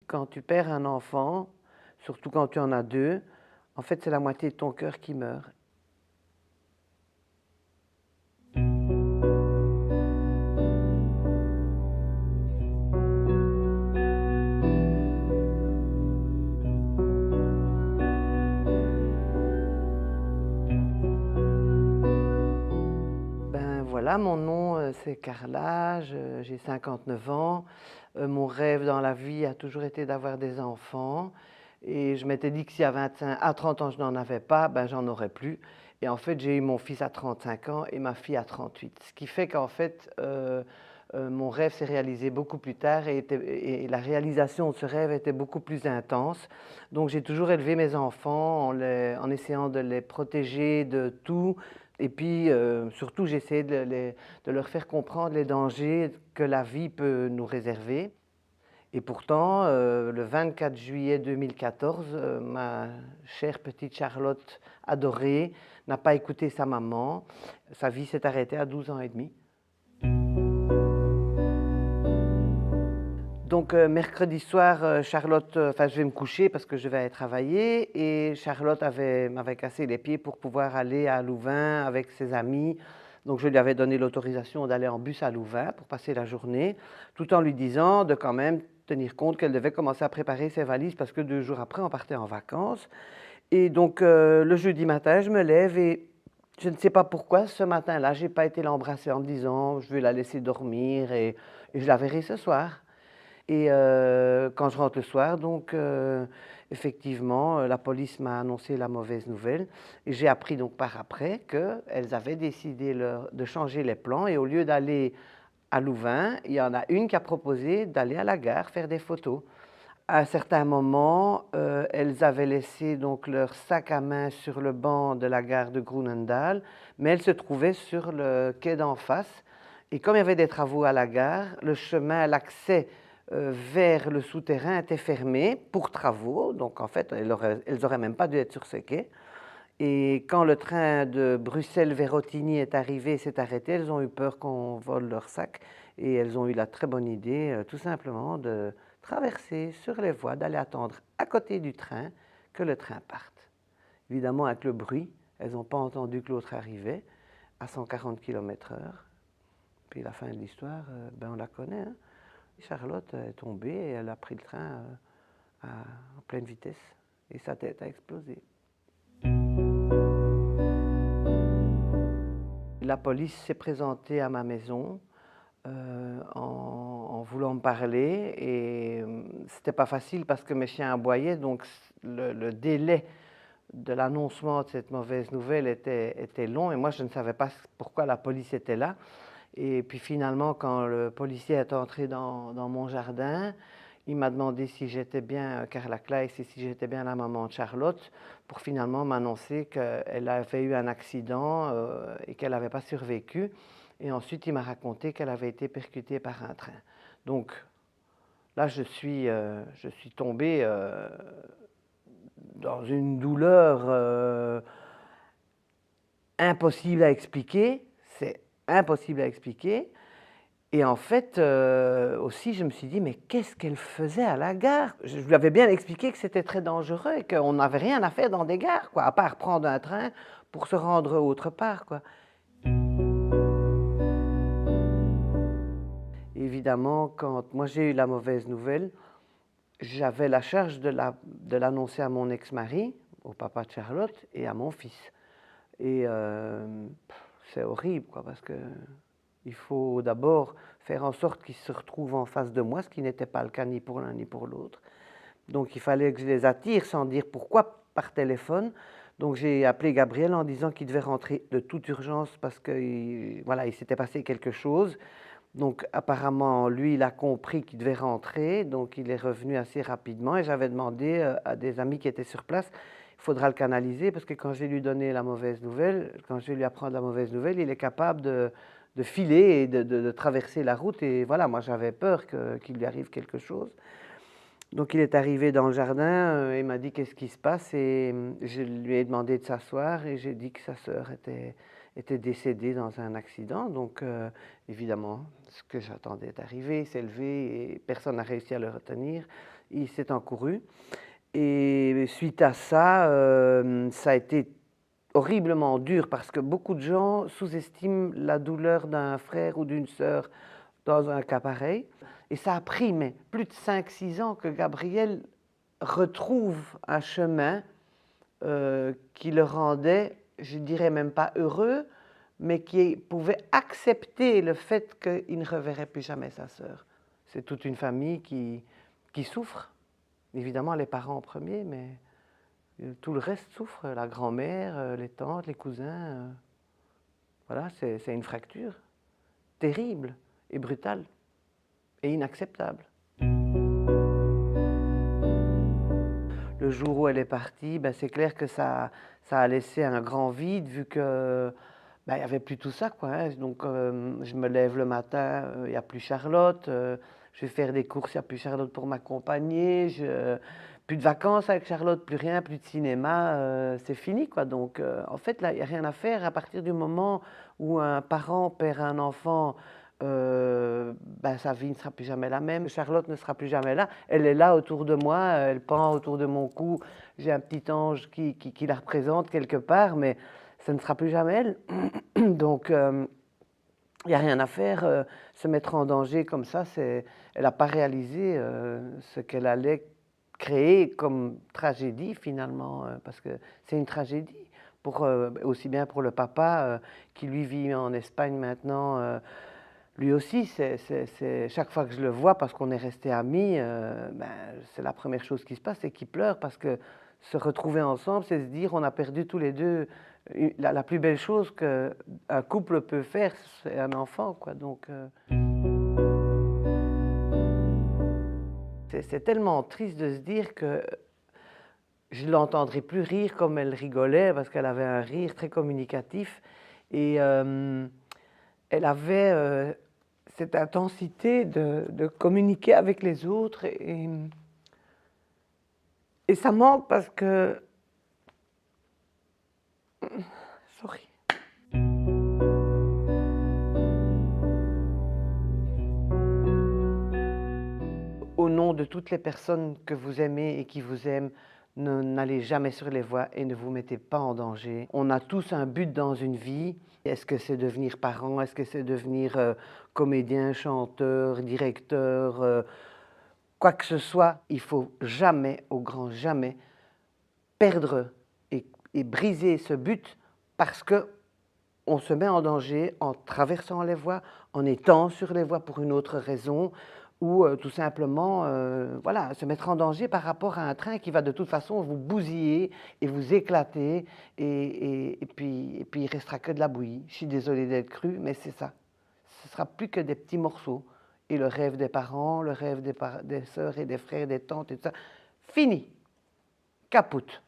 quand tu perds un enfant, surtout quand tu en as deux, en fait, c'est la moitié de ton cœur qui meurt. Ben voilà, mon nom c'est Carla, j'ai 59 ans. Mon rêve dans la vie a toujours été d'avoir des enfants. Et je m'étais dit que si à 30 ans je n'en avais pas, ben j'en aurais plus. Et en fait, j'ai eu mon fils à 35 ans et ma fille à 38. Ce qui fait qu'en fait, mon rêve s'est réalisé beaucoup plus tard et la réalisation de ce rêve était beaucoup plus intense. Donc j'ai toujours élevé mes enfants en essayant de les protéger de tout. Et puis, surtout, j'ai essayé de leur faire comprendre les dangers que la vie peut nous réserver. Et pourtant, le 24 juillet 2014, ma chère petite Charlotte adorée n'a pas écouté sa maman. Sa vie s'est arrêtée à 12 ans et demi. Donc, mercredi soir, Charlotte, je vais me coucher parce que je vais aller travailler et Charlotte m'avait cassé les pieds pour pouvoir aller à Louvain avec ses amis. Donc, je lui avais donné l'autorisation d'aller en bus à Louvain pour passer la journée, tout en lui disant de quand même tenir compte qu'elle devait commencer à préparer ses valises parce que 2 jours après, on partait en vacances. Et donc, le jeudi matin, je me lève et je ne sais pas pourquoi, ce matin-là, je n'ai pas été l'embrasser en me disant je vais la laisser dormir et je la verrai ce soir. Et quand je rentre le soir, donc effectivement, la police m'a annoncé la mauvaise nouvelle. Et j'ai appris donc par après qu'elles avaient décidé de changer les plans. Et au lieu d'aller à Louvain, il y en a une qui a proposé d'aller à la gare faire des photos. À un certain moment, elles avaient laissé donc leur sac à main sur le banc de la gare de Groenendaal, mais elles se trouvaient sur le quai d'en face. Et comme il y avait des travaux à la gare, le chemin, l'accès vers le souterrain était fermé pour travaux. Donc en fait, elles n'auraient même pas dû être sur ce quai. Et quand le train de Bruxelles vers Ottignies est arrivé et s'est arrêté, elles ont eu peur qu'on vole leur sac. Et elles ont eu la très bonne idée, tout simplement, de traverser sur les voies, d'aller attendre à côté du train que le train parte. Évidemment, avec le bruit, elles n'ont pas entendu que l'autre arrivait à 140 km/h. Puis la fin de l'histoire, on la connaît. Hein. Charlotte est tombée et elle a pris le train en pleine vitesse. Et sa tête a explosé. La police s'est présentée à ma maison en voulant me parler et c'était pas facile parce que mes chiens aboyaient, donc le délai de l'annoncement de cette mauvaise nouvelle était long et moi je ne savais pas pourquoi la police était là. Et puis finalement, quand le policier est entré dans mon jardin, il m'a demandé si j'étais bien Carla Claes et si j'étais bien la maman de Charlotte, pour finalement m'annoncer qu'elle avait eu un accident et qu'elle n'avait pas survécu. Et ensuite, il m'a raconté qu'elle avait été percutée par un train. Donc là, je suis tombé dans une douleur impossible à expliquer. C'est impossible à expliquer. Et en fait, aussi, je me suis dit, mais qu'est-ce qu'elle faisait à la gare? Je lui avais bien expliqué que c'était très dangereux et qu'on n'avait rien à faire dans des gares, quoi, à part prendre un train pour se rendre autre part, quoi. Évidemment, quand moi j'ai eu la mauvaise nouvelle, j'avais la charge de l'annoncer à mon ex-mari, au papa de Charlotte, et à mon fils. Et c'est horrible, quoi, parce que il faut d'abord faire en sorte qu'ils se retrouvent en face de moi, ce qui n'était pas le cas ni pour l'un ni pour l'autre. Donc il fallait que je les attire sans dire pourquoi par téléphone. Donc j'ai appelé Gabriel en disant qu'il devait rentrer de toute urgence parce que voilà, il s'était passé quelque chose. Donc apparemment, lui, il a compris qu'il devait rentrer, donc il est revenu assez rapidement et j'avais demandé à des amis qui étaient sur place, il faudra le canaliser parce que quand je vais lui donner la mauvaise nouvelle, quand je vais lui apprendre la mauvaise nouvelle, il est capable de filer et de traverser la route et voilà, moi j'avais peur qu'il lui arrive quelque chose. Donc il est arrivé dans le jardin et m'a dit qu'est-ce qui se passe et je lui ai demandé de s'asseoir et j'ai dit que sa sœur était décédée dans un accident. Donc évidemment, ce que j'attendais est arrivé, il s'est levé et personne n'a réussi à le retenir. il s'est encouru. Et suite à ça, ça a été horriblement dur parce que beaucoup de gens sous-estiment la douleur d'un frère ou d'une sœur dans un cas pareil. Et ça a pris mais plus de 5-6 ans que Gabriel retrouve un chemin qui le rendait, je dirais même pas heureux, mais qui pouvait accepter le fait qu'il ne reverrait plus jamais sa sœur. C'est toute une famille qui souffre. Évidemment, les parents en premier, mais tout le reste souffre. La grand-mère, les tantes, les cousins. Voilà, c'est une fracture terrible et brutale et inacceptable. Le jour où elle est partie, ben, c'est clair que ça a laissé un grand vide vu que ben, il n'y avait plus tout ça, quoi, hein. Donc je me lève le matin, il n'y a plus Charlotte. Je vais faire des courses, il n'y a plus Charlotte pour m'accompagner. Plus de vacances avec Charlotte, plus rien, plus de cinéma, c'est fini, quoi. Donc en fait, là, il n'y a rien à faire à partir du moment où un parent perd un enfant. Ben, sa vie ne sera plus jamais la même. Charlotte ne sera plus jamais là. Elle est là autour de moi, elle pend autour de mon cou. J'ai un petit ange qui la représente quelque part, mais ça ne sera plus jamais elle. Donc, il n'y a rien à faire. Se mettre en danger comme ça, elle n'a pas réalisé ce qu'elle allait créer comme tragédie finalement, parce que c'est une tragédie. Aussi bien pour le papa qui lui vit en Espagne maintenant. Lui aussi, chaque fois que je le vois, parce qu'on est restés amis, ben, c'est la première chose qui se passe, c'est qu'il pleure, parce que se retrouver ensemble, c'est se dire on a perdu tous les deux la plus belle chose qu'un couple peut faire, c'est un enfant, quoi. Donc, c'est tellement triste de se dire que je ne l'entendrai plus rire comme elle rigolait, parce qu'elle avait un rire très communicatif, et elle avait cette intensité de communiquer avec les autres, et ça manque parce que... Sorry. Au nom de toutes les personnes que vous aimez et qui vous aiment, n'allez jamais sur les voies et ne vous mettez pas en danger. On a tous un but dans une vie. Est-ce que c'est devenir parent? Est-ce que c'est devenir comédien, chanteur, directeur, quoi que ce soit? Il faut jamais, au grand jamais, perdre et briser ce but parce qu'on se met en danger en traversant les voies, en étant sur les voies pour une autre raison, ou tout simplement voilà, se mettre en danger par rapport à un train qui va de toute façon vous bousiller et vous éclater, et puis il ne restera que de la bouillie. Je suis désolée d'être crue, mais c'est ça. Ce ne sera plus que des petits morceaux. Et le rêve des parents, le rêve des sœurs et des frères, des tantes et tout ça, fini, caput.